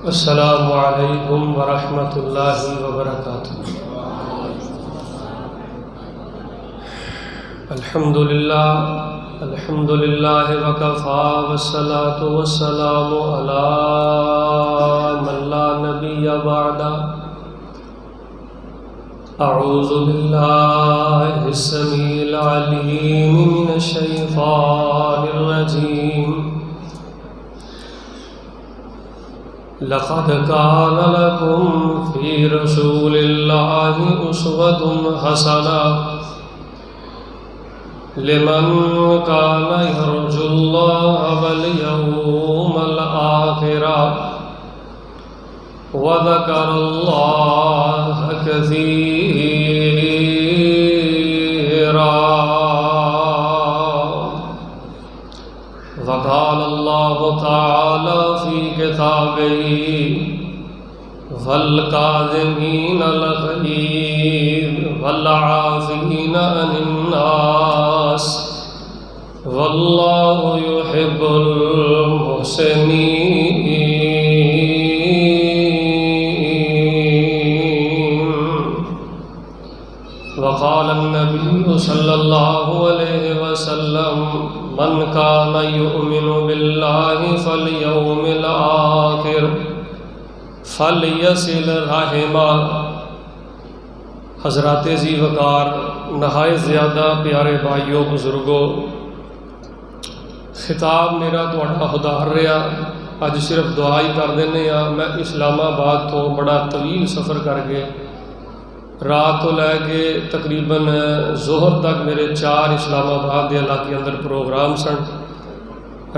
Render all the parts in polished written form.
السلام علیکم ورحمۃ اللہ وبرکاتہ۔ الحمد للہ وکفیٰ والصلاة والسلام علی من لا نبی بعدہ۔ اعوذ باللہ السمیع العلیم من الشیطان الرجیم۔ لقد كان لكم في رسول الله أسوة حسنة لمن كان يرجو الله واليوم الآخر وذكر الله كثيرا۔ وقال الله تعالى في كتابه والكاظمين الغيظ والعافين عن الناس والله يحب المحسنين۔ وقال النبي صلى الله عليه وسلم من كان يؤمن بالله فاليوم الآخر فلیصل رحمہ۔ حضرات ذی وقار، نہایت زیادہ پیارے بھائیوں بزرگوں، خطاب میرا تہاڈا خدار رہا، اج صرف دعا ہی کر دینے ہاں۔ میں اسلام آباد تو بڑا طویل سفر کر کے رات تو لے کے تقریباً ظہر تک میرے 4 اسلام آباد کے علاقے اندر پروگرام سن۔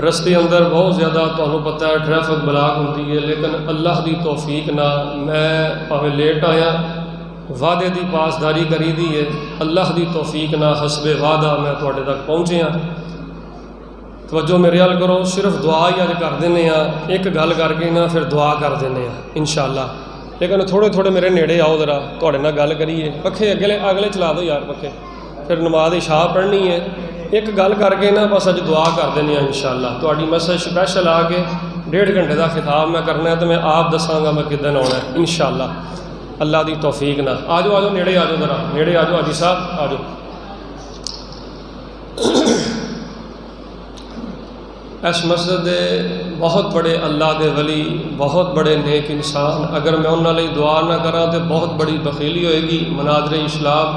رستے اندر بہت زیادہ تمہیں پتہ ہے ٹریفک بلاک ہوتی ہے، لیکن اللہ دی توفیق نہ میں پاویں لیٹ آیا، وعدے دی پاسداری کری دی ہے، اللہ دی توفیق نہ حسب وعدہ میں تواڈے تک پہنچے ہاں۔ توجہ میرے حال کرو، صرف دعا ہی اج کر دینے ہاں، ایک گل کر کے نہ پھر دعا کر دینے ہاں انشاءاللہ۔ لیکن تھوڑے تھوڑے میرے نیڑے آؤ ذرا، تواڈے نال گل کریے۔ پکھے اگلے چلا دو یار پکھے، پھر نماز عشاء پڑھنی ہے۔ ایک گل کر کے نا بس اج دعا کر دینے ہیں انشاءاللہ۔ تواڈی میسج سپیشل آ کے 1.5 گھنٹے کا خطاب میں کرنا ہے، تو میں آپ دساں گا میں کدن آنا ہے انشاءاللہ اللہ دی توفیق نہ۔ آ جاؤ نیڑے آ جاؤ ذرا، نیڑے آ جاؤ حاجی صاحب آ جاؤ۔ اس مسجد دے بہت بڑے اللہ دے ولی، بہت بڑے نیک انسان، اگر میں انہاں لئی دعا نہ کراں تو بہت بڑی بخیلی ہوئے گی۔ مناظر اسلام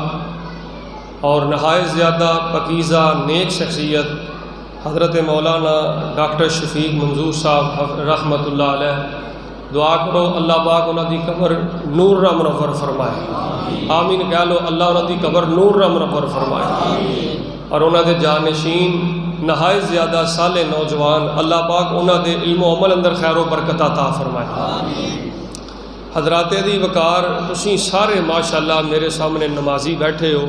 اور نہایت زیادہ پاکیزہ نیک شخصیت حضرت مولانا ڈاکٹر شفیق منظور صاحب رحمۃ اللہ علیہ، دعا کرو اللہ پاک انہاں دی قبر نور نال منور فرمائے، آمین کہہ لو۔ اللہ انہاں دی قبر نور نال منور فرمائے، اور انہاں دے جانشین نہایت زیادہ صالح نوجوان اللہ پاک انہاں دے علم و عمل اندر خیر و برکت عطا فرمائے۔ حضرات دی وقار، تسی سارے ماشاءاللہ میرے سامنے نمازی بیٹھے ہو،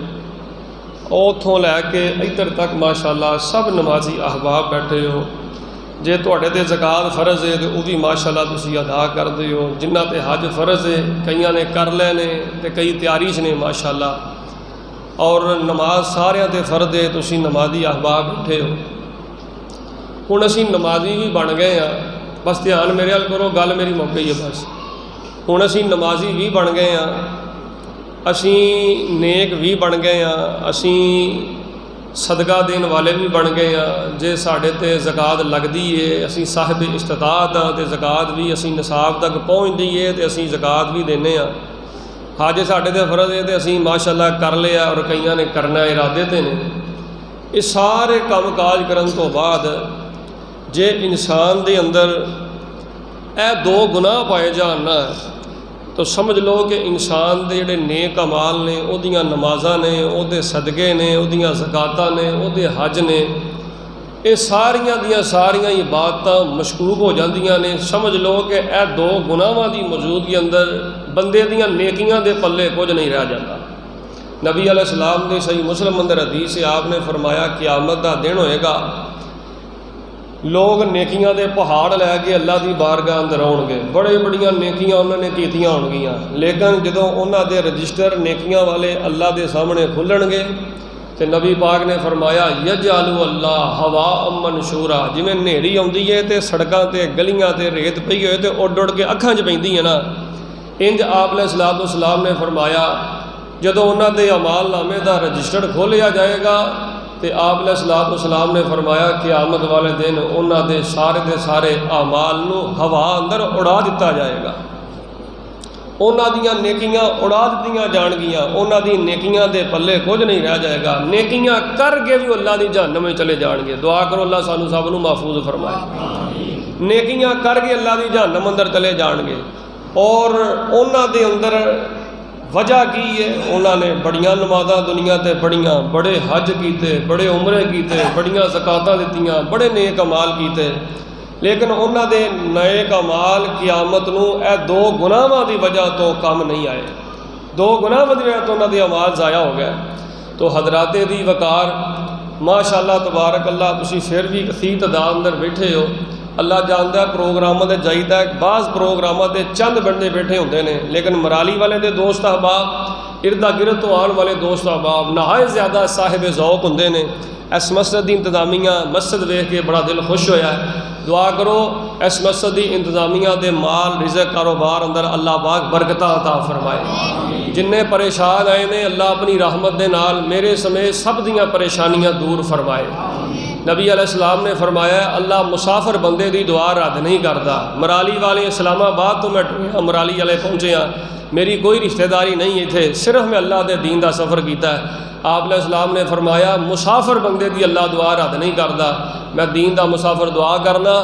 اوتھوں لے کے ادھر تک ماشاءاللہ سب نمازی احباب بیٹھے ہو۔ جے تواڈے تے زکات فرض ہے تو وہ بھی ماشاءاللہ تسی ادا کر دے ہو، جنہاں تے حج فرض ہے کئیاں نے کر لے نے تے کئی تیاری چ نے ماشاءاللہ، اور نماز سارے تے فرض ہے، تسی نمازی احباب بیٹھے ہو۔ ہن اسی نمازی بھی بن گئے ہاں، بس دھیان میرے حال کرو، گل میری موقع ہی ہے بس۔ ہن اسی نمازی بھی بن گئے ہاں، اسی نیک بھی بن گئے ہاں، اسی صدقہ دین والے بھی بن گئے ہاں۔ جے ساڈے تے زکات لگدی ہے، اسی صاحب استطاعت ہاں تے زکات بھی اسی نصاب تک پہنچ دی ہے تے اسی زکات بھی دینے ہاں۔ حج ساڈے تے فرض ہے تے اسی ماشاءاللہ کر لیا، اور کئیاں نے کرنا ارادے تے نے۔ یہ سارے کام کاج کرن تو بعد جے انسان دے اندر اے 2 گناہ پائے جان نہ، تو سمجھ لو کہ انسان دے جڑے نیک اعمال نے، او دیاں نمازاں نے، او دے صدقے نے، او دیاں زکاتاں نے، او دے حج نے، یہ ساریاں دیاں ساریاں عبادتاں مشکوک ہو جاندیاں نے۔ سمجھ لو کہ اے 2 گناہاں دی موجودگی اندر بندے دیاں نیکیاں دے پلے کچھ نہیں رہ جاتا۔ نبی علیہ السلام نے صحیح مسلم اندر حدیث سے آپ نے فرمایا قیامت دا دن ہوئے گا، لوگ نیکیاں دے پہاڑ لے کے اللہ دی بارگاہ اندر آؤ گے، بڑے بڑیاں نیکیاں انہوں نے کیتیاں ہون گیاں، لیکن جدوں انہاں دے رجسٹر نیکیاں والے اللہ دے سامنے کھلن گے تے نبی پاک نے فرمایا یجعل اللہ ہوا منشورا، جویں نیڑی آندی ہے تے سڑکاں تے گلیاں تے ریت پئی ہوئے تے اڈ اڈ کے اکھاں 'چ پیندی ہے نا، انج آپ علیہ السلام نے فرمایا جدوں انہاں دے اعمال نامے دا رجسٹر کھولیا جائے گا تے آپ علیہ السلام نے فرمایا قیامت والے دن انہاں دے سارے اعمال نو ہوا اندر اڑا دتا جائے گا، انہاں دیاں نیکیاں اڑا دتیاں جان گیاں، انہاں دی نیکیاں دے پلے کچھ نہیں رہ جائے گا، نیکیاں کر کے بھی اللہ دی جہنم میں چلے جان گے۔ دعا کرو اللہ سانو سب نو محفوظ فرمائے۔ نیکیاں کر کے اللہ دی جہنم اندر چلے جان گے، اور انہاں دے اندر وجہ کی ہے، انہاں نے بڑیاں نمازاں دنیا تے پڑھیاں، بڑے حج کیتے، بڑے عمرے کیتے، بڑیاں زکاتاں دتیاں، بڑے نیک اعمال کیتے، لیکن انہاں دے نیک اعمال قیامت نو اے دو گناہاں دی وجہ تو کم نہیں آئے، دو گناہاں دی وجہ تو انہاں دے اعمال ضائع ہو گئے۔ تو حضرات دی وقار ماشاءاللہ تبارک اللہ، تسی پھر بھی کثیر تعداد اندر بیٹھے ہو، اللہ جاندا ہے پروگراماں تے جائیدا ہے، بعض پروگراماں تے چند بندے بیٹھے ہوندے نے، لیکن مرالی والے دے دوست احباب، اردا گرد تو آن والے دوست احباب نہایت زیادہ صاحب ذوق ہوندے نے۔ اس مسجد دی انتظامیہ مسجد ویکھ کے بڑا دل خوش ہویا ہے، دعا کرو اس مسجد دی انتظامیہ دے مال رزق کاروبار اندر اللہ پاک برکتاں عطا فرمائے، جننے پریشان آئے نے اللہ اپنی رحمت دے نال میرے سمیت سب دیاں پریشانیاں دور فرمائے۔ نبی علیہ السلام نے فرمایا اللہ مسافر بندے دی دعا رد نہیں کرتا۔ مرالی والے اسلام آباد تو میں مرالی والے پہنچے ہاں، میری کوئی رشتہ داری نہیں ہے تھے، صرف میں اللہ دے دین دا سفر کیتا ہے۔ آپ علیہ السلام نے فرمایا مسافر بندے دی اللہ دعا رد نہیں کرتا، میں دین دا مسافر دعا کرنا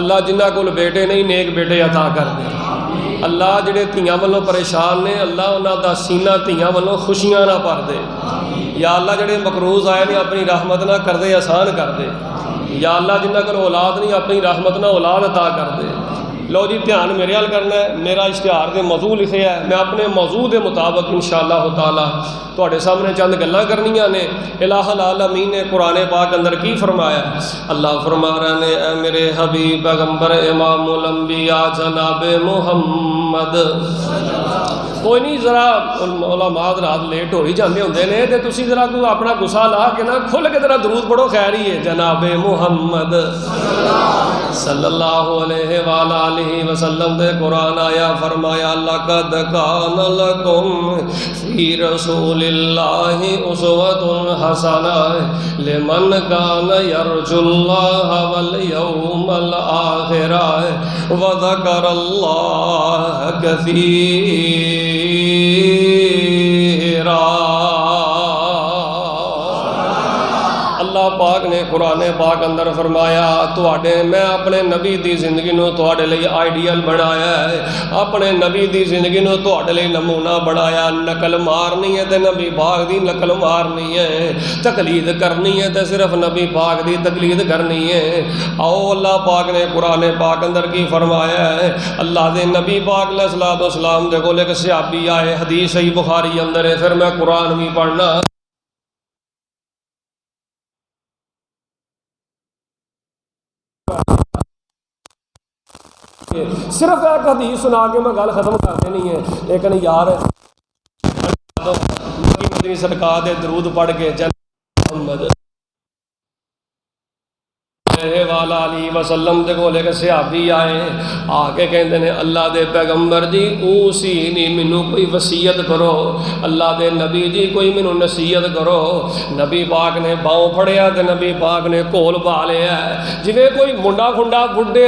اللہ جنہ کول بیٹے نہیں نیک بیٹے عطا کر دے، اللہ جڑے دھیاں والوں پریشان نے اللہ انہاں دا سینہ دھیاں والوں خوشیاں نہ بھر دے، یا اللہ جڑے مقروض آئے نے اپنی رحمت نہ کر دے آسان کر دے، یا اللہ جنہ کول اولاد نہیں اپنی رحمت نہ اولاد عطا کر دے۔ لو جی دھیان میرے حال کرنا ہے، میرا اشتہار دے موضوع لکھے ہے، میں اپنے موضوع دے مطابق انشاءاللہ تعالی تواڈے سامنے چند گلاں کرنیاں نے۔ الہ العالمین نے قرآن پاک اندر کی فرمایا؟ اللہ فرما رہے نے اے میرے حبیب پیغمبر امام الانبیاء جناب محمد، کوئی نہیں ذرا علماء رات لیٹ ہو ہی جاندے ہوندے نے تے تسی ذرا کوئی اپنا غصہ لا کے نا کھل کے ذرا درود پڑھو، خیر ہی ہے۔ جناب محمد صلی اللہ علیہ وآلہ وسلم دے قرآن آیا فرمایا لقد کان لکم فی رسول اللہ اسوۃ حسنہ لمن کان یرجو اللہ والیوم الآخر وذکر اللہ کثیرا۔ اللہ پاک نے قرآن پاک اندر فرمایا میں اپنے نبی دی زندگی نو تواڈے لئی آئیڈیل بنایا ہے، اپنے نبی دی زندگی نو تواڈے لئی نمونہ بنایا، نقل مارنی ہے تے نبی پاک دی نقل مارنی ہے، تقلید کرنی ہے تے صرف نبی پاک دی تقلید کرنی ہے۔ آؤ اللہ پاک نے قرآن پاک اندر کی فرمایا ہے، اللہ دے نبی پاک علیہ الصلوۃ والسلام دے کول ایک صحابی آئے، حدیث صحیح بخاری اندر ہے، پھر میں قرآن بھی پڑھنا۔ صرف ایک حدیث سنا کے میں گل ختم کر دینی ہے، لیکن یار مدنی سرکار دے درود پڑھ کے جناب محمد علیہ وسلم دے کول ایک صحابی آئے، آ کے کہندے نے اللہ دے پیغمبر جی اوسی نہیں مینوں کوئی وصیت کرو، اللہ دے نبی جی کوئی مینوں نصیحت کرو۔ نبی پاک نے باؤں پھڑیا تے نبی پاک نے کول پا لیا ہے، جویں کوئی منڈا کھنڈا بڈھے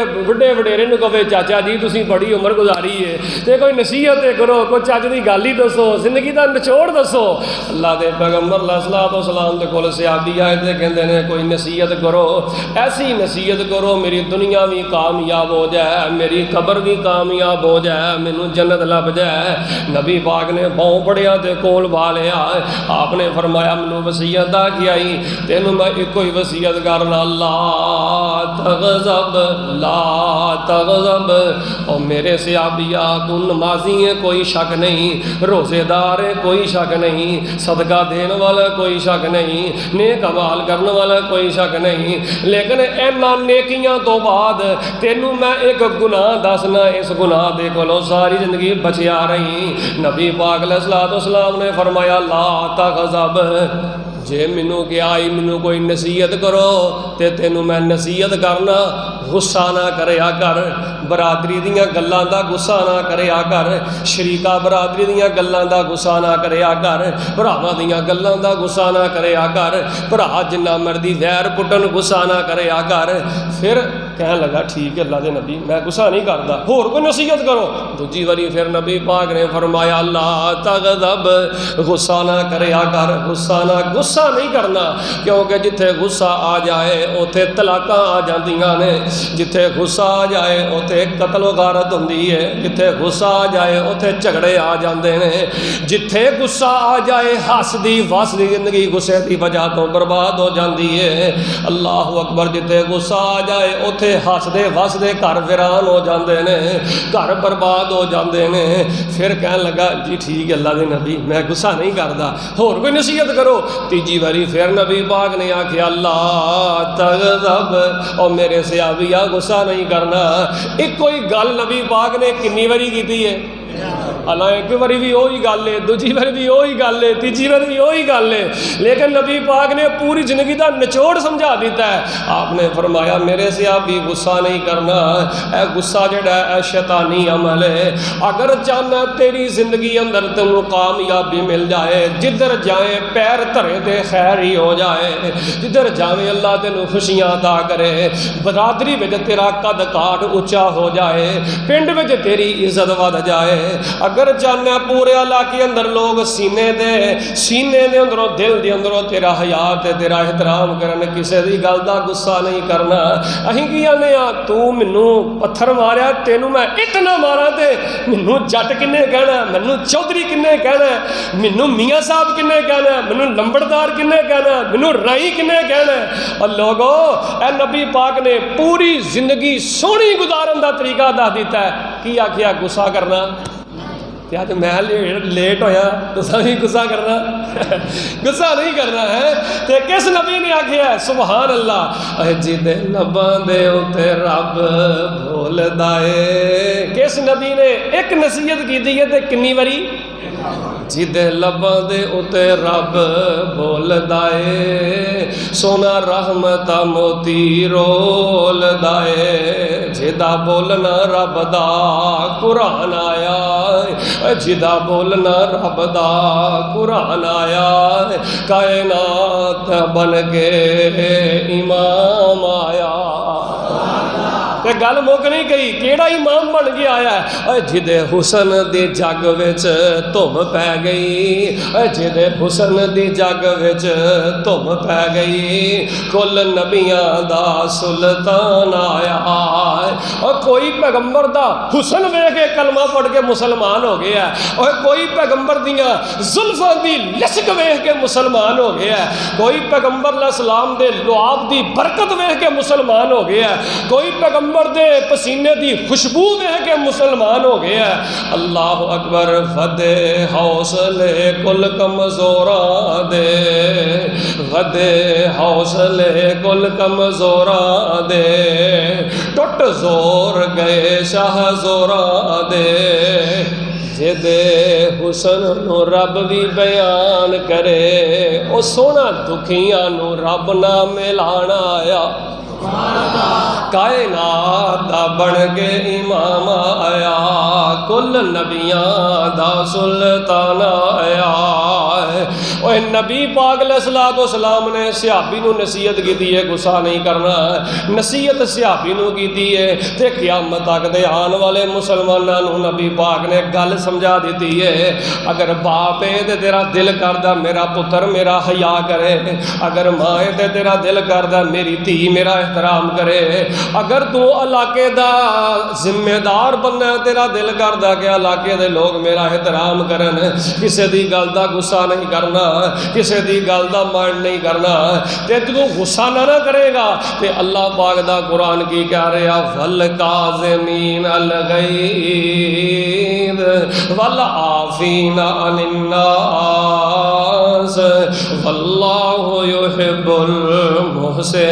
وڈیرے نوں کہے چاچا جی تسی بڑی عمر گزاری ہے تے کوئی نصیحت کرو، کوئی چج دی گل ہی دسو، زندگی دا نچوڑ دسو۔ اللہ دے پیغمبر علیہ الصلوۃ والسلام دے کول صحابی آئے تے کہندے نے کوئی نصیحت کرو، ایسی نصیحت کرو میری دنیا بھی کامیاب ہو جائے، میری قبر بھی کامیاب ہو جائے، مینوں جنت لب جائے۔ نبی پاک نے باؤں پڑیا تے کول با لیا، آپ نے فرمایا مینوں وصیت آ کی آئی، تینوں میں ایک ہی وصیت کرنا، لا تغضب لا تغضب۔ اور میرے صحابیہ تو نمازی ہے کوئی شک نہیں، روزے دار ہے کوئی شک نہیں، صدقہ دین والا کوئی شک نہیں، نیک اعمال کرنے والا کوئی شک نہیں، لیکن اینا نیکیاں تو بعد تینوں میں ایک گناہ دسنا، اس گناہ دے کولوں ساری زندگی بچیا رہی۔ نبی پاک علیہ الصلوۃ والسلام نے فرمایا لا تغضب جے مینوں کیا آئی مینوں کوئی نصیحت کرو تے تینوں میں نصیحت کرنا، غصہ نہ کریا کر، برادری دیاں گلاں دا غصہ نہ کریا کر، شریکا برادری دیاں گلاں دا غصہ نہ کریا کر، بھراواں دیاں گلاں دا غصہ نہ کریا کر، بھرا جنہ مرضی ویر پٹن غصہ نہ کریا کر۔ پھر کہنے لگا ٹھیک ہے اللہ دے نبی میں غصہ نہیں کرتا، ہور کوئی نصیحت کرو۔ دوجی واری پھر نبی پاک نے فرمایا لا تغضب، غصہ نہ کریا کر، غصہ نہیں کرنا، کیونکہ جتھے غصہ آ جائے اوتھے طلاقاں آ جاندیاں نے، جتھے غصہ آ جائے اوتھے قتل و غارت ہوندی ہے، جتھے غصہ آ جائے اوتھے جھگڑے آ جاندے نے، جتھے غصہ آ جائے ہسدی وسدی زندگی غصے دی وجہ تو برباد ہو جاندی ہے۔ اللہ اکبر، جتھے غصہ آ جائے اوتھے ہسدے وسدے گھر ویران ہو جاندے نے، گھر برباد ہو جاندے نے۔ پھر کہنے لگا جی ٹھیک ہے اللہ دے نبی میں غصہ نہیں کرتا، ہور کوئی نصیحت کرو۔ تیجی باری پھر نبی پاک نے آکھیا لا تغضب، اور میرے صحابیہ غصہ نہیں کرنا۔ ایک کوئی گل نبی پاک نے کنی باری کیتی ہے؟ اللہ ایک باری بھی وہی گل ہے، دوجی باری بھی وہی گل ہے، تیجی باری بھی وہی گل ہے، لیکن نبی پاک نے پوری زندگی دا نچوڑ سمجھا دیتا ہے۔ آپ نے فرمایا میرے سے آپ بھی غصہ نہیں کرنا، اے غصہ جڑا ہے شیطانی عمل ہے۔ اگر چاہنا تیری زندگی اندر تمہیں کامیابی مل جائے، جدھر جائیں پیر دھرے دے خیر ہی ہو جائے، جدھر جاویں اللہ تینوں خوشیاں عطا کرے، برادری وچ تیرا قد کاٹ اونچا ہو جائے، پنڈ وچ تیری عزت ود جائے، اگر چاہنا پورے علاقے اندر لوگ سینے دے اندروں دل دے اندروں تیرا حیا تے تیرا احترام کرن، کسے دی گل دا غصہ نہیں کرنا۔ اہیں کی آنے تو مینوں پتھر ماریا تینوں میں اٹ نہ مارا تے مینوں جٹ کنے کہنا، مینوں چودھری کنے کہنا، مینوں میاں صاحب کنے کہنا، مینوں لمبڑدار کنے کہنا، مینوں رائی کنے کہنا۔ اور لوگو اے نبی پاک نے پوری زندگی سونی گزارن دا طریقہ دس دیتا ہے۔ کی آکھیا غصہ کرنا، کیا جو میں لیٹ ہویا تو سبھی غصہ کرنا، غصہ نہیں کرنا ہے۔ تے کس نبی نے آکھیا ہے سبحان اللہ، اے جدے لباں دے اوتے رب بھولدا اے۔ کس نبی نے ایک نصیحت کیتی ہے تے کنی واری؟ جدے لباں دے اوتے رب بولدا اے، سونا رحمت موتی رولدا اے، جدا بولنا رب دا قرآن آیا، جدا بولنا رب دا قرآن آیا، کائنات بن کے امام آیا۔ تے گل مک نہیں گئی، کیڑا امام بن کے آیا ہے؟ جدے حسن دی جگ وچ تم پہ گئی، جدے حسن دی جگ وچ تم پہ گئی، کل نبیاں دا سلطان آیا۔ اور کوئی پیغمبر دا حسن ویکھ کے کلمہ پڑھ کے مسلمان ہو گیا ہے، اور کوئی پیغمبر دیاں زلفاں دی لشک ویکھ کے مسلمان ہو گیا ہے، کوئی پیغمبر علیہ السلام دے لعاب دی برکت ویکھ کے مسلمان ہو گیا ہے، کوئی پیغمبر دے پسینے دی خوشبو ویکھ کے مسلمان ہو گیا ہے۔ اللہ اکبر، ودے حوصلے کل کمزوراں دے، ودے حوصلے کل کمزوراں دے، ٹٹ زور گئے شاہ زوراں دے، جدے حسن نو رب بھی بیان کرے، او سونا دکھیاں نو رب نہ ملانا آیا، کائنات دا بن کے امام آیا، کل نبیاں دا سلطان آیا۔ اوہ نبی پاک علیہ السلام نے صحابی نو نصیحت کی ہے غصہ نہیں کرنا، نصیحت صحابی نو کی ہے، تے قیامت تک دے آن والے مسلماناں نو نبی پاک نے گل سمجھا دیتی ہے۔ اگر باپ ہے تے تیرا دل کردا میرا پتر میرا حیا کرے، اگر ماں ہے تے تیرا دل کردا میری دھی میرا احترام کرے، اگر تو علاقے دا ذمہ دار بننا ہے تیرا دل کردا کہ علاقے دے لوگ میرا احترام کرن، کسے دی گل دا غصہ نہیں کرنا، کسے دی گل دا مائنڈ نہیں کرنا، تے تو غصہ نہ کرے گا تے اللہ پاک دا قرآن کی کہہ رہا وَالْقَاظِمِينَ الْغَيْظَ وَالْعَافِينَ عَنِ النَّاسِ وَاللَّهُ يُحِبُّ الْمُحْسِنِينَ۔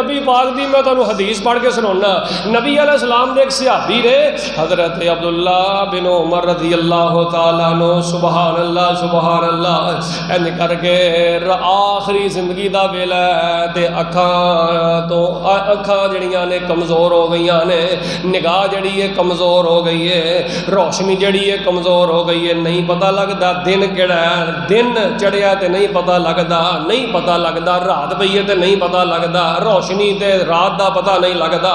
نبی پاک دی میں تمہیں حدیث پڑھ کے سنانا. نبی علیہ السلام دے ایک صحابی نے حضرت عبداللہ بن عمر رضی اللہ تعالیٰ عنہ سبحان اللہ این کر کے آخری زندگی دا ویلا ہے تے اکھاں جڑیاں نے کمزور ہو گئیاں نے, نگاہ جڑی ہے کمزور ہو گئی ہے, روشنی جڑی ہے کمزور ہو گئی ہے, نہیں پتہ لگدا دن کیڑا ہے, دن چڑھیا تے نہیں پتہ لگدا رات پئی ہے تے نہیں پتہ لگدا, روشنی تے رات دا پتہ نہیں لگدا.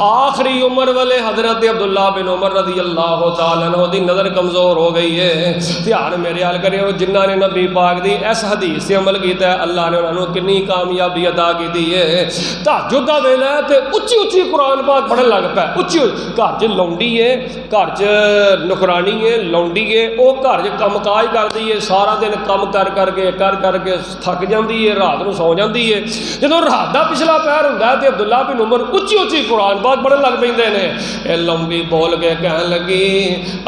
آخری عمر والے حضرت عبداللہ بن عمر رضی اللہ تعالیٰ عنہ دی نظر کمزور ہو گئی ہے. دھیان میرے حال کرے جنہاں نے نبی پاک دی اس حدیث سے عمل کیتا ہے اللہ نے انہوں نے کنی کامیابی عطا کی دی ہے. تہجد دا ویلا ہے تے اچھی اچھی قرآن پاک پڑھن لگ پے, اچھی گھر چ لونڈی ہے, گھر چ نکرانی ہے, لونڈی ہے, وہ گھر چ کم کاج کرتی ہے, سارا دن کم کر کے تھک جاندی ہے, رات نو سو جاندی ہے. جدوں رات دا پچھلا پہر ہوندا ہے تے عبداللہ بن عمر اچھی اچھی قرآن پاک پڑھن لگ پیندے نے. اے لمبی بول کے کہن لگی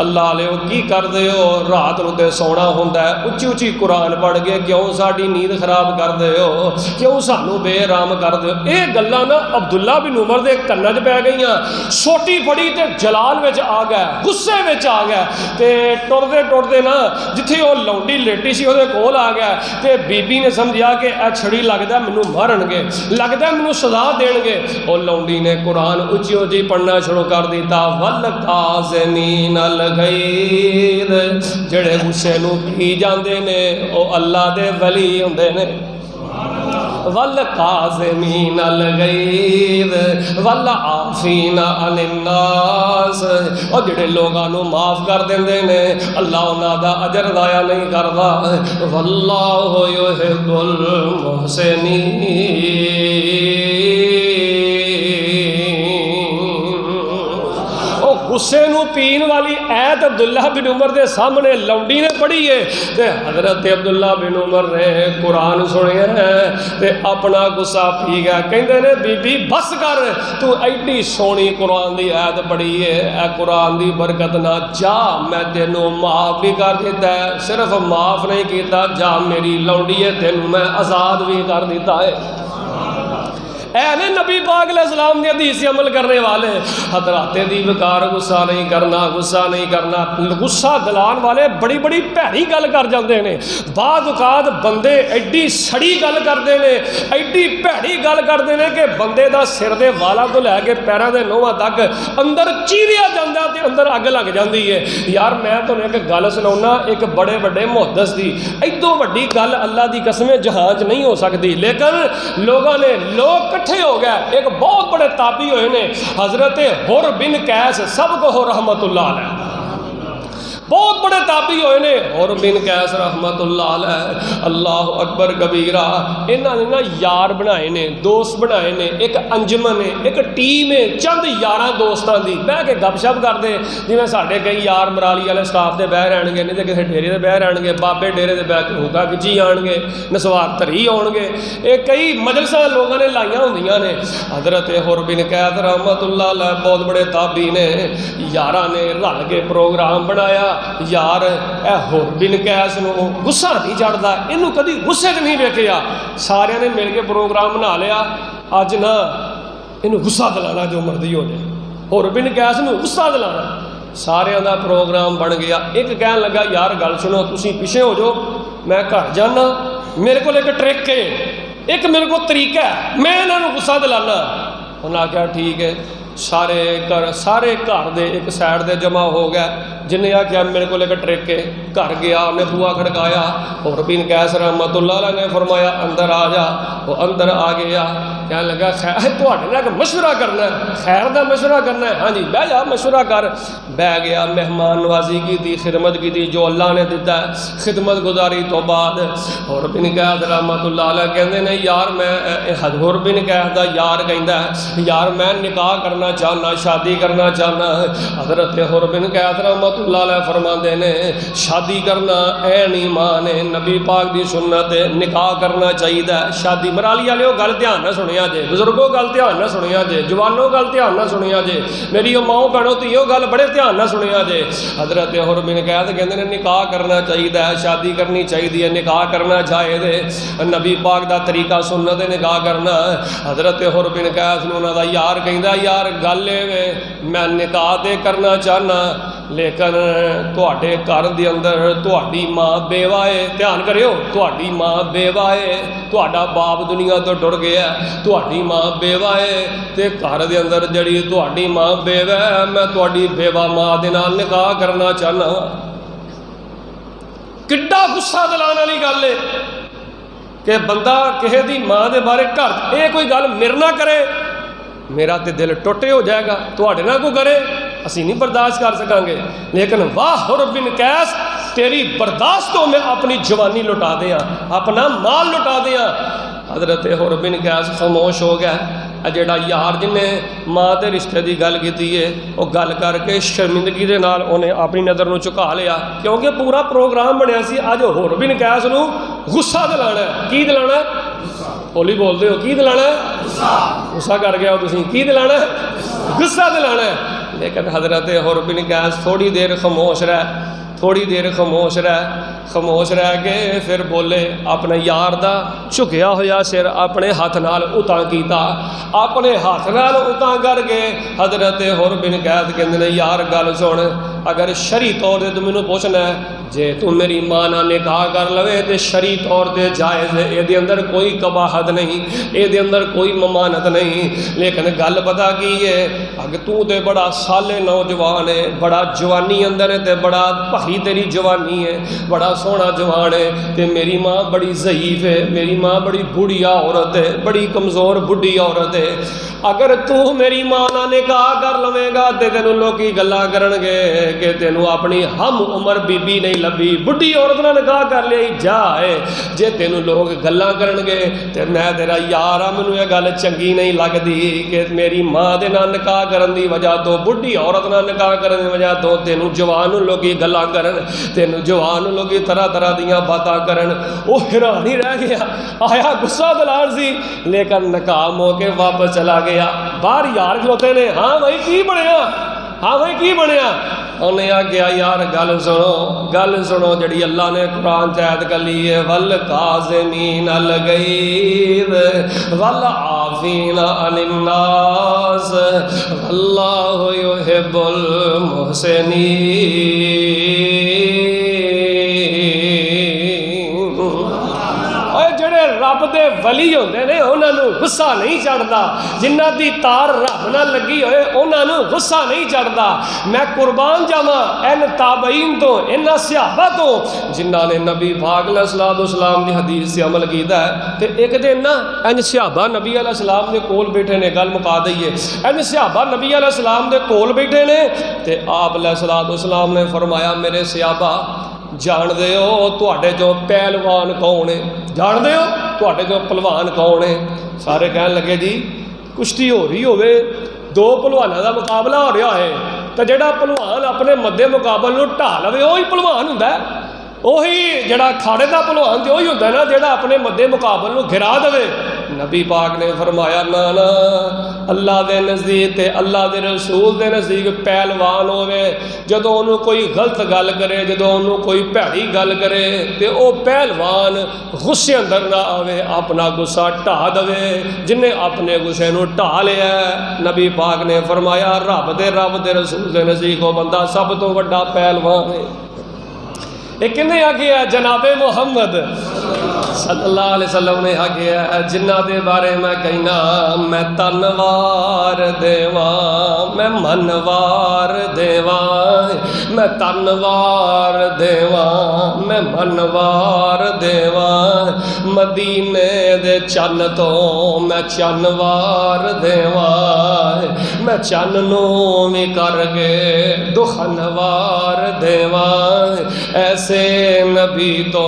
اللہ علیہ کی کردے ہو, رات نو تے سونا ہوندا ہے, اچھی اچھی قرآن پڑھ کے کیوں ساڈی نیند خراب کردے ہو, کیوں سانو بے آرام کردے ہو. اے گلاں نا عبداللہ بن عمر دے کناں وچ پی گئیاں. سوٹی پھڑی تے جلال وچ آ گیا, غصے وچ آ گیا تے ٹردے نا جتھے وہ لونڈی لیٹی سی وہ کول آ گیا تے بی بی نے سمجھا کہ اے چھڑی لگدا مینوں مارن گے, لگدا مینوں سزا دین گے. او لونڈی نے قرآن اچھی اچھی پڑھنا شروع کر دیتا. والکاظمین الغیظ, جڑے غصے نو پی جاندے نے او اللہ دے ولی ہوندے نے. والکاظمین الغیظ والعافین عن الناس, اور جڑے لوگاں نو معاف کر دیندے نے اللہ انہاں دا اجر ضائع نہیں کردا. واللہ یحب المحسنین. غصے نو پین والی ایت عبداللہ بن عمر دے سامنے لونڈی نے پڑھی ہے تے حضرت عبداللہ بن عمر نے قرآن سنیا ہے تے اپنا غصہ پی گیا. کہندے نے بی بی بس کر, تو ایڈی سونی قرآن دی ایت پڑھی ہے, اے قرآن دی برکت نہ جا میں تینوں معاف بھی کر دیتا ہے, صرف معاف نہیں کیتا جا میری لونڈی ہے تینوں میں آزاد بھی کر دیتا ہے. اے نے نبی پاک علیہ السلام دی حدیث سے عمل کرنے والے. حضرات دی وقار غصہ نہیں کرنا, غصہ نہیں کرنا. غصہ دلان والے بڑی بڑی بھੈੜੀ گل کر جاندے نے. بعض اوقات بندے ایڈی سڑی گل کرتے ہیں, ایڈی بھੈੜੀ گل کرتے ہیں کہ بندے دا سر دے والاں تو لے کے پیراں دے نوہاں تک اندر چیریا جاندا تے اندر اگ لگ جاندی ہے. یار میں تمہیں ایک گل سناؤنا, ایک بڑے بڑے محدث دی ایدوں وڈی گل اللہ دی قسم جہاں چ نہیں ہو سکتی, لیکن لوگوں نے لوگ ہو گیا. ایک بہت بڑے تابعی ہوئے نے حضرت حر بن قیس, سب کو ہو رحمت اللہ علیہ, بہت بڑے تابعی ہوئے نے حر بن قیس رحمت اللہ علیہ. اللہ اکبر کبیرہ. انہاں نے نا یار بنائے نے, دوست بنائے نے, ایک انجمن ہے, ایک ٹیم ہے, چند یاراں دوستاں دی بہ کے گپ شپ کردے. جویں ساڈے کئی یار مرالی والے سٹاف دے بہ رہن گے, نہیں تے کسے ڈیرے دے بہ رہن گے, بابے ڈیرے دے بہ کے ہوکا کچی آن گے, نسوار تری آن گے. یہ کئی مجلساں لوگوں نے لائیاں ہوندیاں نے. حضرت حر بن قیس رحمت اللہ علیہ بہت بڑے تابعی نے, یاراں نے رل کے پروگرام بنایا. یار اے حر بن قیس نو غصہ نہیں چڑھدا, اینو کدی غصے چ نہیں ویکھیا. سارے نے مل کے پروگرام بنا لیا, اج نا اینو غصہ دلانا جو مرضی ہو جائے, حر بن قیس نو غصہ دلانا. سارے دا پروگرام بن گیا. ایک کہن لگا یار گل سنو, تسی پیچھے ہو جاؤ, میں گھر جانا, میرے کو ایک ٹرک ہے, ایک میرے کو طریقہ ہے, میں انہاں نو غصہ دلانا. انہاں آخیا ٹھیک ہے. سارے گھر دے ایک سائڈ دے جمع ہو گیا. جنہیں آخیا میرے کو ایک ٹرک ہے. گھر گیا, انہیں بوا کھڑکایا. حر بن قیس رحمت اللہ علیہ نے فرمایا اندر آ جا. وہ اندر آ گیا. کہنے لگا خیر تواڈے نال مشورہ کرنا ہے, خیر دا مشورہ کرنا ہے. ہاں جی بہ جا مشورہ کر. بہ گیا, مہمان نوازی کی تھی, خدمت کی تھی جو اللہ نے دیتا ہے. خدمت گزاری تو بعد حر بن قیس رحمت اللہ علیہ کہندے نے یار میں حر بن قیس دا یار کہندا ہے یار میں نکاح کرنا چاہنا, شادی کرنا چاہنا. حضرت حر بن قیس رحمت رحمت اللہ علیہ فرماندے نے شادی کرنا این ایمان ہے، نبی پاک دی سنت ہے، نکاح کرنا چاہیے شادی مرالی والے گل دھیان نہ سنیا جے، بزرگوں گل دھیان نہ سنیا جے، جوانوں گل دھیان نہ سنیا جے، میری ماؤں بہنوں تیو گل بڑے دھیان نہ سنیا جے۔ حضرت حر بن قیس کہندے نے نکاح کرنا چاہیے، شادی کرنی چاہیے، نکاح کرنا جائز ہے، نبی پاک دا طریقہ سنت ہے نکاح کرنا۔ حضرت حر بن قیس نوں انہاں دا یار کہندا یار گل اے میں نکاح تے کرنا چاہنا لیکن تواڈے گھر دے اندر تواڈی ماں بیوہ ہے، دھیان کریو تواڈی ماں بیوہ ہے، تواڈا باپ دنیا تو ٹر گیا، تواڈی ماں بیوہ ہے تے گھر دے اندر جڑی تواڈی ماں بیوہ ہے میں تواڈی بیوہ ماں دے نال نکاح کرنا چاہنا۔ کڈا غصہ دلانے والی گل ہے کہ بندہ کسی دی ماں دے بارے گھر اے کوئی گل میرے نہ کرے میرا تے دل ٹوٹے ہو جائے گا، تواڈے نہ کوئی کرے اسی نہیں برداشت کر سکیں گے، لیکن واہ حر بن قیس تیری برداشت تو میں اپنی جوانی لٹا دیاں، اپنا مال لٹا دیاں۔ حضرت حر بن قیس خاموش ہو گیا۔ جڑا یار جن نے ماں دے رشتے دی گل کیتی ہے وہ گل کر کے شرمندگی دے نال انہیں اپنی نظر نو چکا لیا، کیونکہ پورا پروگرام بنیا سی اج حر بن قیس نو غصہ دلانا ہے۔ کی دلانا ہے؟ ہولی بول دے ہو، کی دلانا ہے؟ غصہ کر گیا ہو تسی، کی دلانا ہے؟ غصہ دلانا ہے۔ لیکن حضرت حر بن قیس تھوڑی دیر خاموش رہ کے پھر بولے، اپنے یار دا جھکیا ہویا سر اپنے ہاتھ نال اتاں کیتا، اپنے ہاتھ نال اتاں کر کے حضرت حر بن قیس کہندے نے یار گل سن، اگر شرعی طور تے تو مینوں پوچھنا ہے جے تو میری ماں نال نکاح کر لوے تے شرعی طور تے جائز ہے، اے دے اندر کوئی قباحت نہیں، اے دے اندر کوئی ممانت نہیں، لیکن گل پتہ کی ہے اگر تو تے بڑا سالے نوجوان ہے، بڑا جوانی اندر ہے تے بڑا بھری تیری جوانی ہے، بڑا سونا جوان ہے تے میری ماں بڑی ضعیف ہے، میری ماں بڑی بوڑھیا عورت ہے، بڑی کمزور بڈھی عورت ہے، اگر تو میری ماں نال نکاح کر لوے گا تے تینوں لوکی گلاں کرن گے کہ تینوں اپنی ہم عمر بی بی نہیں لبھی، بڈھی عورت نال نکاح کر لیا جا ہے، جے تینوں لوگ گلاں کرن گے تے میں تیرا یار ہاں، مینوں یہ گل چنگی نہیں لگدی کہ میری ماں دے نال نکاح کرن دی وجہ تو بڈھی عورت نال نکاح کرن دی وجہ تو تینوں جوان لوگی گلاں کرن، تینوں جوان لوگی طرح طرح دیاں باتاں کرن۔ وہ حیران ہی رہ گیا، آیا غصہ دلال سی لیکن ناکام ہو کے واپس چلا گیا۔ باہر یار کھلوتے نے، ہاں بھائی کی بنیا، ہاں بھائی کی بنیا؟ انہیں آگیا یار گل سنو جڑی اللہ نے قرآن چاہت کلی ہے، والکاظمین الغیظ والعافین عن الناس واللہ یحب المحسنین۔ رب دے ولی ہوندے نے انہاں نوں غصہ نہیں چڑھدا، جنہاں دی تار رب نال لگی ہوئے انہاں نوں غصہ نہیں چڑھدا۔ میں قربان جاواں ان تابعین تو، ان صحابہ تو جنہاں نے نبی پاک علیہ الصلوۃ والسلام دی حدیث سے عمل کیتا ہے۔ تے ایک دن نا ان صحابہ نبی علیہ السلام دے کول بیٹھے نے، گل مکا دئیے، ان صحابہ نبی علیہ السلام دے کول بیٹھے نے تے آپ علیہ الصلوۃ والسلام نے فرمایا میرے صحابہ جان دے ہو تواڈے جو پہلوان کون ہے؟ جان دے ہو تواڈے جو پہلوان کون ہے؟ سارے کہن لگے جی کشتی ہو رہی ہوئے، دو پہلوانوں دا مقابلہ ہو رہا ہے تو جڑا پہلوان اپنے مدے مقابل نوں ڈھا لوے وہی پہلوان ہوندا ہے، وہی جڑا کھاڑے دا پہلوان تے وہی ہوندا ہے نا جڑا اپنے مدے مقابل نوں گرا دے۔ نبی پاک نے فرمایا نا نا، اللہ دے نزدیک تے اللہ دے رسول دے نزدیک پہلوان ہوئے جدوں انہوں کوئی غلط گل کرے، جدوں انہوں کوئی بھڑی گل کرے تے او پہلوان غصے اندر نہ آوے، اپنا غصہ ٹھا دے، جن نے اپنے غصے نو ٹھا لیا ہے۔ نبی پاک نے فرمایا رب دے رسول دے نزدیک وہ بندہ سب تو بڑا پہلوان ہے۔ ایک نے آگیا جناب محمد صلی اللہ علیہ وسلم نے آگیا جنہ دے بارے میں کہنا میں تنوار دیواں، میں منوار دیواں، میں تنوار دیواں، میں منوار دیواں، مدینے دے چن تو میں چنوار دیواں، میں چن نو بھی کر کے دخنوار دیواں، ایسے نبی تو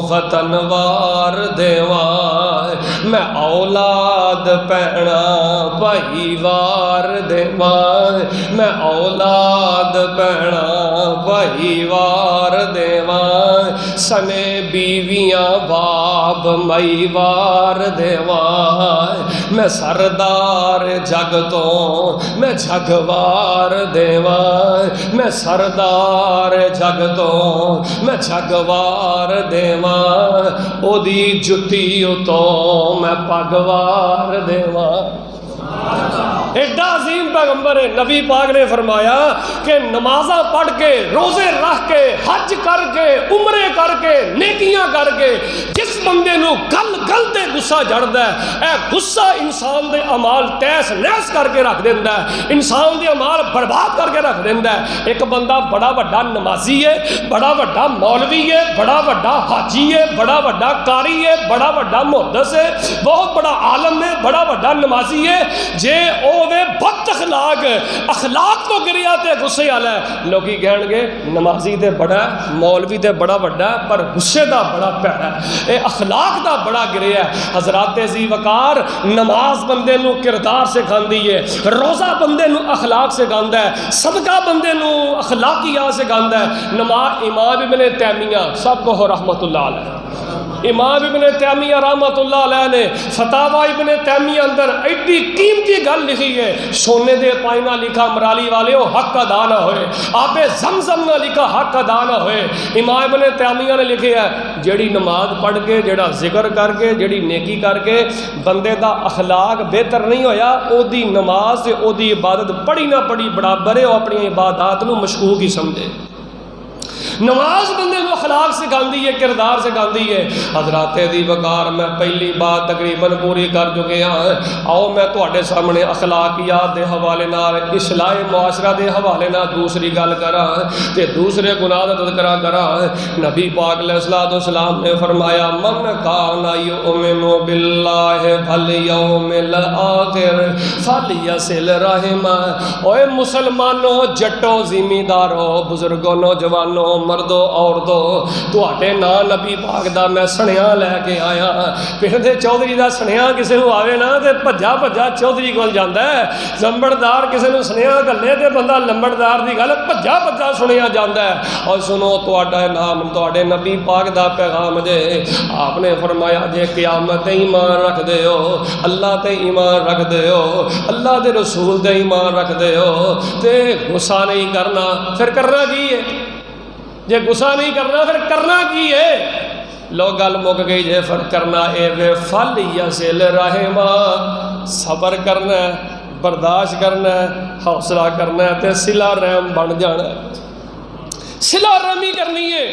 فتنوار دیواں، میں اولاد پینا بھائی وار دیواں میں اولاد بھیڑا بھائی وار دیواں سنے بیویاں باب مئی وار دیواں میں سردار جگ تو میں جگوار دیواں میں سردار جگ تو میں جگوار دیواں او دی جتی تو میں پگوار دیواں ایڈا عظیم پیغمبر ہے نبی پاک نے فرمایا کہ نمازاں پڑھ کے روزے رکھ کے حج کر کے عمرے کر کے نیکیاں کر کے جس بندے نو گل گل تے غصہ جڑدا ہے اے غصہ انسان دے اعمال تیس نیس کر کے رکھ دیندا ہے انسان دے اعمال برباد کر کے رکھ دیندا ہے ایک بندہ بڑا بڑا نمازی ہے بڑا بڑا مولوی ہے بڑا بڑا حاجی ہے بڑا بڑا قاری ہے بڑا بڑا محدث ہے بہت بڑا عالم ہے بڑا بڑا نمازی ہے جے او وے بد اخلاق تو گریا تے غصے والا ہے لوکی کہن گے نمازی تے بڑا ہے مولوی تے بڑا بڑا ہے پر غصے دا بڑا پیڑا ہے اے اخلاق دا بڑا گریا ہے حضرات ذی وقار نماز بندے نو کردار سکھاندی ہے روزہ بندے نو اخلاق سکھاندا ہے صدقہ بندے نو اخلاقیات سکھاندا ہے نماز امام ابن تیمیہ سب کو رحمت اللہ علیہ امام ابن تیمیہ رحمت اللہ علیہ نے فتاوی ابن تیمیہ اندر ایڈی قیمتی گل لکھی ہے سونے دے پائنہ لکھا مرالی والے ہو حق ادا نہ ہوئے آب زمزم نہ لکھا حق ادا نہ ہوئے امام ابن تیمیہ نے لکھے ہے جیڑی نماز پڑھ کے جیڑا ذکر کر کے جیڑی نیکی کر کے بندے دا اخلاق بہتر نہیں ہویا او دی نماز سے او دی عبادت پڑھی نہ پڑھی برابر ہے او اپنی عبادات نو مشکوک ہی سمجھے نماز بندے کو اخلاق سکھاندی ہے کردار سکھاندی ہے حضرات دی وقار میں پہلی بات تقریباً پوری کر چکے ہاں آؤ میں تواڈے سامنے اخلاقیات دے حوالے نال اصلاح معاشرہ دے حوالے نال دوسری گل کراں تے دوسرے گناہ دا تذکرہ کراں نبی پاک علیہ الصلوۃ والسلام نے فرمایا من کان یؤمن باللہ والیوم الآخر فلیصل رحمہ اوے مسلمانوں جٹو زمیندارو بزرگوں نوجوانوں مردو عورتوں تواڈے نام نبی پاک دا میں سنیا لے کے آیا پنڈ دے چودھری دا سنیا کسے نو آوے نا تے بھجا بھجا چودھری کول جاندا ہے لمبڑدار کسے نو سنیا گلے تے بندہ لمبڑدار دی گل بھجا بھجا سنیا جاندا ہے اور سنو تواڈا نام تواڈے نبی پاک دا پیغام جے آپ نے فرمایا جے قیامت تے ایمان رکھ دے ہو اللہ تے ایمان رکھ دے ہو اللہ دے رسول تے ایمان رکھ دے ہو تے غصہ نہیں کرنا پھر کرنا کی ہے جے غصہ نہیں کرنا پھر کرنا کی ہے لوگ گل مک گئی جے پھر کرنا اے وے فل یصل رحمہ صبر کرنا ہے برداشت کرنا ہے حوصلہ کرنا ہے تے صلہ رحم بن جانا ہے صلہ رحمی کرنی ہے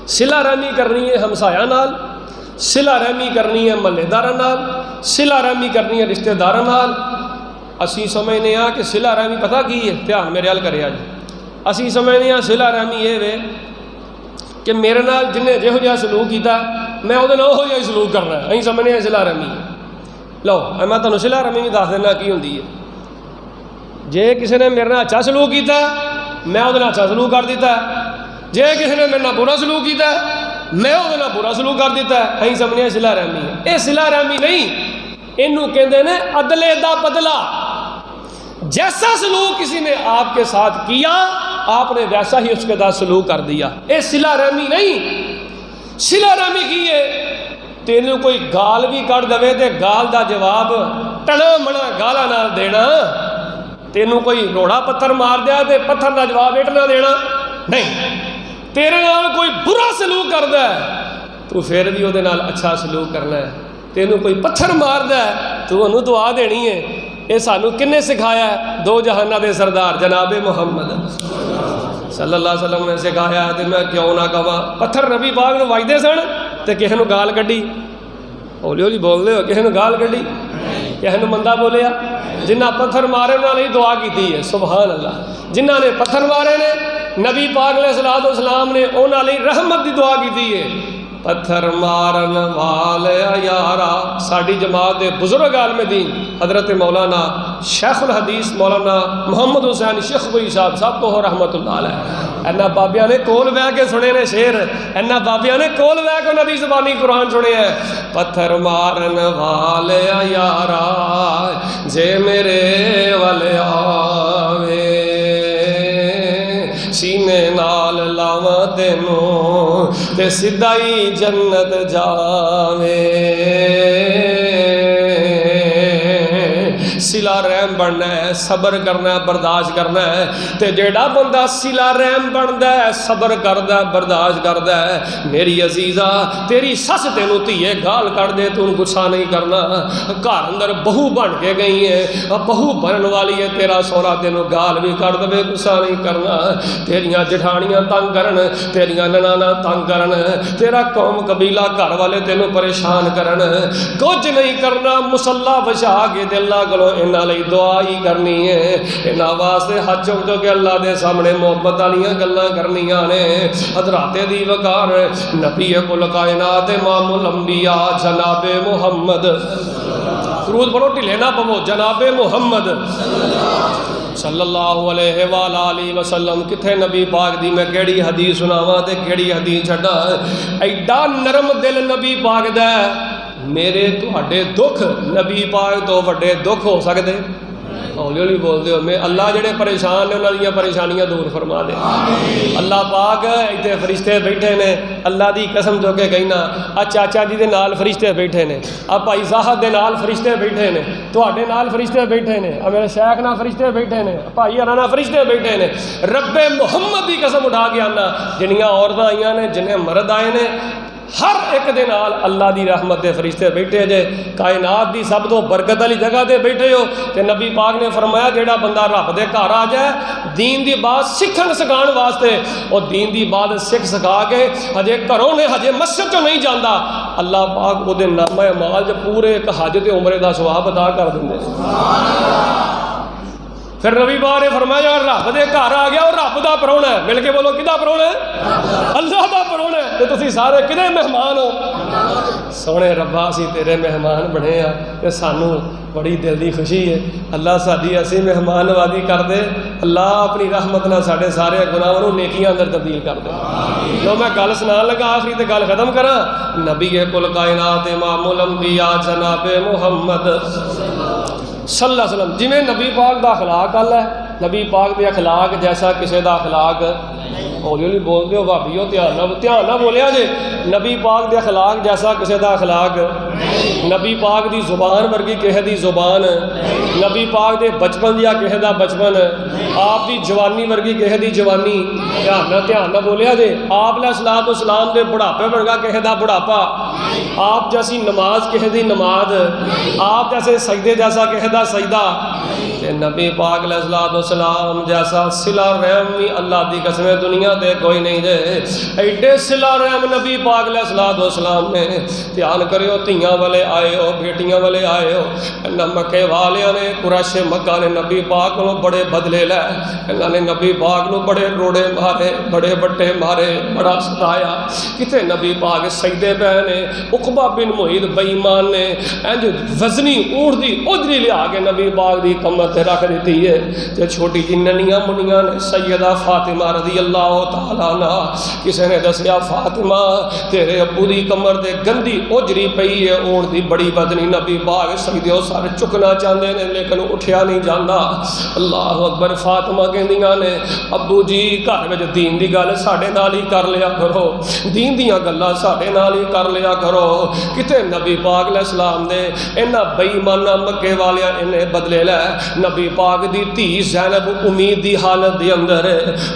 صلہ رحمی کرنی ہے ہمسایہ نال صلہ رحمی کرنی ہے محلے داراں نال صلہ رحمی کرنی ہے رشتہ داراں نال اسی سمجھنے ہاں کہ صلہ رحمی پتہ کی ہے دھیان میرے حل کرے جی اسی سمجھنے ہاں صلہ رحمی یہ وے کہ میرے نال جنہیں جہو جہاں سلوک کیتا میں وہ ہو جہاں سلوک کرنا ہے اسی سمجھنے ہاں صلہ رحمی لو میں تمہیں صلہ رحمی بھی دس دینا کی ہوندی ہے جے کسی نے میرے نال اچھا سلوک کیتا میں وہ اچھا سلوک کر دیتا ہے جے کسی نے میرے نال برا سلوک کیتا میں وہ برا سلوک کر دیتا ہے اسی سمجھنے ہاں صلہ رحمی ہے یہ صلہ رحمی نہیں اینو کہندے نے عدلے دا بدلہ جیسا سلوک کسی نے آپ کے ساتھ کیا آپ نے ویسا ہی اس کے ساتھ سلوک کر دیا اے صلہ رحمی نہیں صلہ رحمی کی ہے تینوں کوئی گال بھی کر دے تے گال دا جواب ٹنا منا گالا نہ دینا تینوں کوئی روڑا پتھر مار دیا تے پتھر دا جواب اٹ نہ دینا نہیں تیرے نال کوئی برا سلوک کردا ہے تو پھر بھی وہ نال اچھا سلوک کرنا ہے تینوں کوئی پتھر مار دا ہے تو انہوں دعا دینی ہے یہ سانو کنے سکھایا ہے دو جہانہ دے سردار جناب محمد صلی اللہ علیہ وسلم نے سکھایا ہے میں کیوں نہ کہاں پتھر نبی پاک نو وجدے سن تے کسے نو گال کڈی ہولی ہولی بول دے ہو کسے نو گال کڈی کسے نو مندہ بولیا جنہ پتھر مارے انہوں نے دعا کی ہے سبحان اللہ جنہ نے پتھر مارے نے نبی پاک علیہ السلام نے انہوں نے رحمت دی دعا کی ہے پتھر مارن والے یارا ساڑی جماعت دے بزرگ عالم دین حضرت مولانا شیخ الحدیث مولانا محمد حسین شیخوی صاحب کو رحمت اللہ علیہ اینا بابیاں نے کول بہ کے سنے نے شیر اینا بابیاں نے کول بہ کے انہوں نے زبانی قرآن سنے ہیں پتھر مارن والے یارا جے میرے والے آوے سینے نال لاواں تینوں تے سدھا ہی جنت جاوے صلہ رحم بننا ہے صبر کرنا ہے برداشت کرنا ہے تے جیڑا بندہ صلہ رحم بندا ہے صبر کردا ہے برداشت کردا ہے میری عزیزہ تیری سس تینوں دھیے گال کر دے تو غصہ نہیں کرنا گھر اندر بہو بن کے گئی ہے بہو بنن والی ہے تیرا سوہرا تینوں گال بھی کر دے غصہ نہیں کرنا تیریاں جٹھانیاں تنگ کرن تیریاں ننانا تنگ کرن تیرا قوم قبیلہ گھر والے تینوں پریشان کرن کچھ نہیں کرنا مصلا بچا کے تے اللہ کولوں انہاں لئی دعا ہی کرنی ہے انہاں واسطے ہاتھ چک چک کے اللہ دے سامنے محبت والیاں گلاں کرنیاں نے حضرات دی وقار نبی کل کائنات امام الانبیاء جناب محمد درود پڑھو ٹھلے نہ پو جناب محمد صلی اللہ علیہ وآلہ وسلم کتھے نبی پاک دی میں کیڑی حدیث سناواں تے کیڑی حدیث چھڈاں ایڈا نرم دل نبی پاک دا میرے تہاڈے دکھ نبی پاک تو وڈے دکھ ہو سکدے ہولی ہولی بول دے ہو میں اللہ جڑے پریشان نے انہاں دیاں پریشانیاں دور فرما دے اللہ پاک ایتھے فرشتے بیٹھے نے اللہ دی قسم جو کہ کہنا چاچا جی دے نال فرشتے بیٹھے نے بھائی زاہد دے نال فرشتے بیٹھے نے تہاڈے نال فرشتے بیٹھے نے میرے شیخ نال فرشتے بیٹھے نے بھائی ہراں نال فرشتے بیٹھے نے رب محمد دی قسم اٹھا کے آنا جنیاں عورتاں آئیاں نے جنہیں مرد آئے نے ہر ایک دے نال اللہ دی رحمت دے فرشتے بیٹھے جے کائنات دی سب تو برکت والی جگہ دے بیٹھے ہو تے نبی پاک نے فرمایا جیڑا بندہ رب دے گھر آ جائے دین دی بات سکھن سکھان واسطے اور دین دی بات سکھ سکھا کے ہجے گھروں نے ہجے مسجد چوں نہیں جاندا اللہ پاک او دے نامہ اعمال جو پورے ایک حج تے عمرے دا ثواب عطا کر دیندے پھر نبی پاک نے فرمایا رب دے گھر آ گیا اور رب دا پرونا ہے مل کے بولو کدا پرونا ہے اللہ دا پرونا ہے تے تسی سارے کدے مہمان ہو سونے ربا اسی تیرے مہمان بنے ہاں تے سانو بڑی دل دی خوشی ہے اللہ ساڈی اسی مہمان نوازی کر دے اللہ اپنی رحمت نال ساڈے سارے گناہاں نوں نیکیاں اندر تبدیل کر دے جو میں گل سنان لگا آخری تے گل ختم کراں نبی کل کائنات امام الانبیاء جناب محمد صلی اللہ علیہ وسلم جی میں نبی پاک دا اخلاق گل ہے نبی پاک دے اخلاق جیسا کسی دا اخلاق ہولی ہولی بول دے ہو بھابیو دھیان نہ بولیا جے نبی پاک دے اخلاق جیسا کسی دا اخلاق نبی پاک دی زبان ورگی کسی دی زبان نبی پاک دے بچپن دیا کسی دا بچپن آپ دی جوانی ورگی کسی دی جوانی دھیان نہ بولیا جے آپ علیہ الصلوۃ والسلام دے بڑھاپے ورگا کسی دا بڑھاپا آپ جیسی نماز کسی دی نماز آپ جیسے سجدے جیسا کسی دا سجدہ نبی پاک علیہ الصلوۃ والسلام جیسا صلہ رحم بھی اللہ دی قسم دنیا دے کوئی نہیں دے ایڈے صلہ رحم نبی پاک علیہ الصلوۃ والسلام نے دھیان کریو تیاں والے آئے ہو بیٹیاں والے آئے ہو مکے والیاں نے قریش مکہ نے نبی پاک کو بڑے بدلے لے انہاں نے نبی پاک نو بڑے روڑے مارے بڑے بٹے مارے بڑا ستایا کتے نبی پاک سجدے پے نے عقبہ بن معیط بے ایمان نے انج وزنی اونٹ دی اجری لیا کے نبی پاک دی کمر تے رکھ دیتی ہے تے چھوٹی جی ننیاں منیاں نے سیدہ فاطمہ رضی اللہ تعالیٰ عنہ کسی نے دسیا فاطمہ تیرے ابو دی کمر تے گندی اجری پئی ہے اونٹ دی بڑی وزنی نبی پاک سجدے سر چکنا چاہندے نے لیکن اٹھیا نہیں جاندا اللہ اکبر فاطمہ کہندیاں نے ابو جی گھر وچ دین دی گل ساڈے نال ہی کر لیا کرو دین دیاں گلاں ساڈے نال ہی کر لیا کرو کتے نبی پاک علیہ السلام دے انہاں بے ایماناں مکے والیاں انہیں بدلے لے نبی پاک دی تھی زینب امید دی حالت دی اندر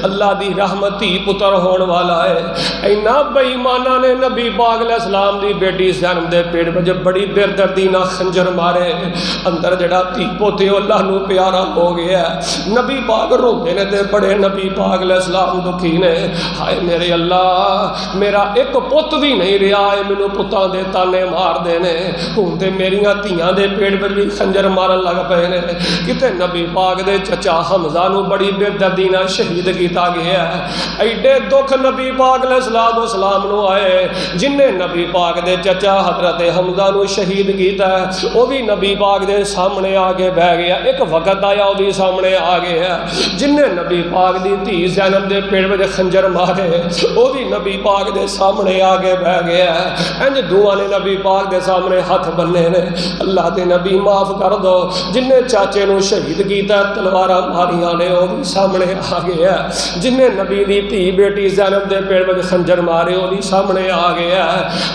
اللہ دی رحمتی پتر ہون والا ہے اینا بے ایمانہ نے نبی پاک علیہ السلام دی بیٹی زینب دے پیٹ وچ بڑی بردردی نہ خنجر مارے اندر جڑا تھی پوتے اللہ نو پیارا ہو گیا ہے نبی پاک روندے نے تے بڑے نبی پاک علیہ السلام دکھی نے ہائے میرے اللہ میرا ایک پت بھی نہیں رہا ہے مینوں پتاں دے تانے مار دے نے ہن تے میریاں تھیاں دے پیٹ وچ بھی خنجر مارن لگ پئے نے کتے نبی پاک دے چچا حمزہ نو بڑی بے دردی نال شہید کیتا گیا ہے. ایڈے دکھ نبی پاک علیہ السلام نو آئے جن نے نبی پاک دے چچا حضرت حمزہ نو شہید کیتا ہے وہ بھی نبی پاک دے سامنے آگے بہ گیا. ایک وقت آیا وہ بھی سامنے آ گیا جن نے نبی پاک دی دھی زینب دے پیٹ وچ خنجر مارے وہ بھی نبی پاک دے سامنے آگے بہ گیا. انج دعا نے نبی پاک دے سامنے ہاتھ بننے نے اللہ دے نبی معاف کر دو. جن نے چاچے نو شہید کیتا تلواراں ماریاں نے وہ بھی سامنے آ گیا. جن نے نبی دی دھی بیٹی زینب دے پیٹ وچ خنجر مارے وہ بھی سامنے آ گیا.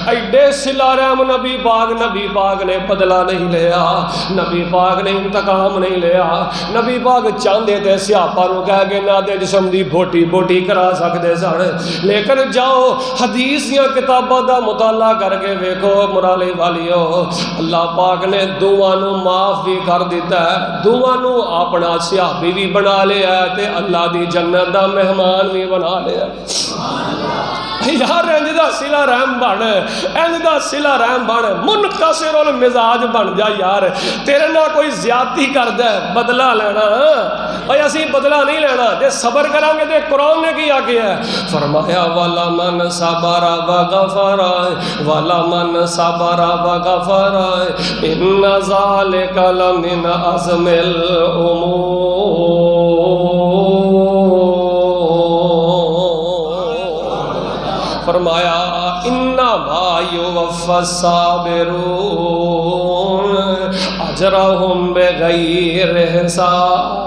ایڈے صلہ رحم نبی پاک نے بدلہ نہیں لیا, نبی پاک نے انتقام نہیں لیا. نبی پاک چاہتے تھے سیاپا نو کہہ کے نہ دے جسم دی بوٹی کرا سکتے سن, لیکن جاؤ حدیث یا کتاباں دا مطالعہ کر کے ویکھو مرالی والیو اللہ پاک نے دعا نو معاف بھی کر دیتا ہے, دعا نو اپنا صحابی بھی بنا لیا ہے تے اللہ دی جنت دا مہمان بھی بنا لیا. یار انج دا صلہ رحم بن, انج دا صلہ رحم بن, منکسر المزاج بن جا یار. تیرے نال کوئی زیادتی کردا ہے بدلہ لینا, اے اسی بدلہ نہیں لینا. جے صبر کریں گے تے قرآن نے کی آکھیا ہے فرمایا والا من صبر وغفر والا من صبر وغفر ان ذلک لمن عزم الامور. فرمایا انما یوفی الصابرون اجرہم بغیر حساب.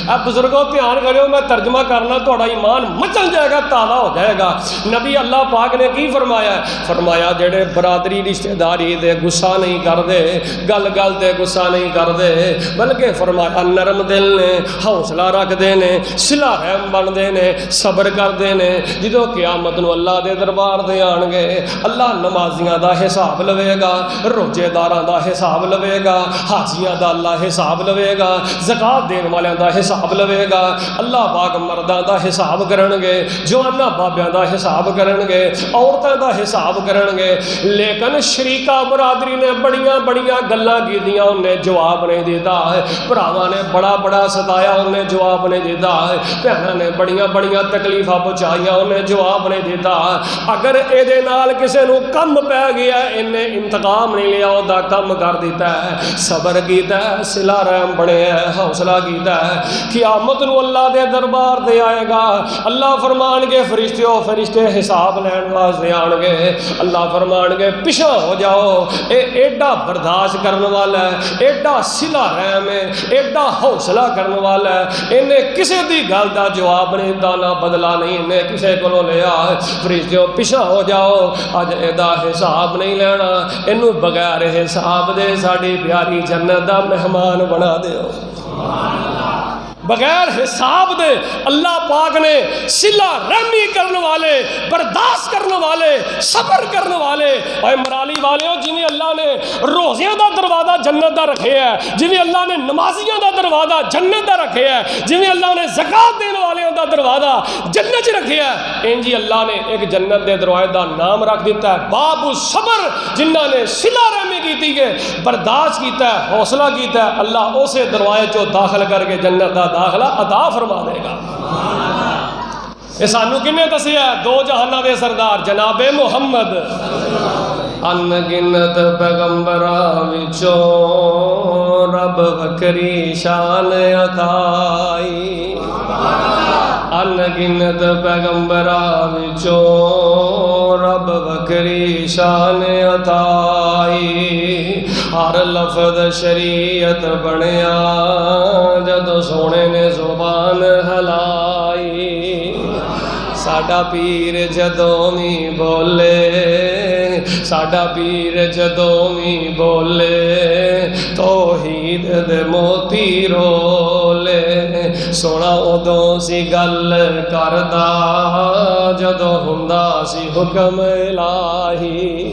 اب بزرگوں دھیان کرو میں ترجمہ کرنا تھوڑا ایمان مچل جائے گا, تازہ ہو جائے گا. نبی اللہ پاک نے کی فرمایا ہے, فرمایا جڑے برادری رشتہ داری دے غصہ نہیں کردے, گل گل تے غصہ نہیں کردے, بلکہ فرمایا نرم دل نے, حوصلہ رکھ دے نے, صلہ رحم بن دے نے, صبر کر دے نے. جدو قیامت نو اللہ دے دربار دے آن گے اللہ نمازیاں دا حساب لوے گا, روزے داراں دا حساب لوے گا, حاجیاں دا اللہ حساب لوے گا, زکات دین والیاں دا حساب لوے گا. اللہ پاک مرداں دا حساب کرن گے, جواناں بابیاں دا حساب کرن گے, عورتاں دا حساب کرن گے. لیکن شریکہ برادری نے بڑیاں بڑیاں گلاں کیتیاں انہیں جواب نہیں دیتا ہے, بھراواں نے بڑا بڑا ستایا انہیں جواب نہیں دیتا ہے, بہناں نے بڑیاں بڑیاں تکلیفاں پہنچائیاں انہیں جواب نہیں دیتا. اگر اے دے نال کسے نو کم پہ گیا انہیں انتقام نہیں لیا دا کم کر دیتا ہے, صبر کیتا ہے, صلہ رحم بنے ہے, حوصلہ کیتا ہے. قیامت نو اللہ دے دربار دے آئے گا, اللہ فرمان گے فرشتے حساب لین واسطے آن گے. اللہ فرمان گے پیچھے ہو جاؤ, اے ایڈا برداشت کرنے والا ہے, ایڈا صلہ رحم ہے, ایڈا حوصلہ کرنے والا ہے, انہیں کسی دی گل دا جواب نہیں دیتا, نہ بدلہ نہیں انہیں کسی کو لیا. فرشتے پیچھے ہو جاؤ, اج ایدا حساب نہیں لینا, اینو بغیر حساب دے ساڈی پیاری جنت دا مہمان بنا دیو. بغیر حساب دے اللہ پاک نے صلہ رحمی کرنے والے, برداشت کرنے والے, صبر کرنے والے. اے مرالی والے جویں اللہ نے روزیاں دا دروازہ جنت دا رکھے ہے, جویں اللہ نے نمازیاں دا دروازہ جنت دا رکھے ہے, جویں اللہ نے زکات دینے والوں دا دروازہ جنت چ رکھے ہے, انجی اللہ نے ایک جنت دے دروازے دا نام رکھ دیتا ہے باب الصبر. جنہاں نے صلہ رحمی کیتی ہے, برداشت کیتا ہے, حوصلہ کیتا ہے, اللہ اسے دروازے چوں داخل کر کے جنت دا داخلہ عطا فرما دے گا. یہ سانو کنے دسیا ہے؟ دو جہاناں دے سردار جناب محمد. ان گنت پیغمبراں وچوں رب وکری شان عطائی, ان گنت پیغمبراں وچوں رب وکری شان عطائی. ہر لفظ شریعت بنیا جدو سونے نے زبان ہلائی. ساڈا پیر جدوں بھی بولے, ساڈا پیر جدوں بھی بولے, توحید دے موتی رولے. سونا ادوں سی گل کردا جدوں ہوندا سی حکم الہی.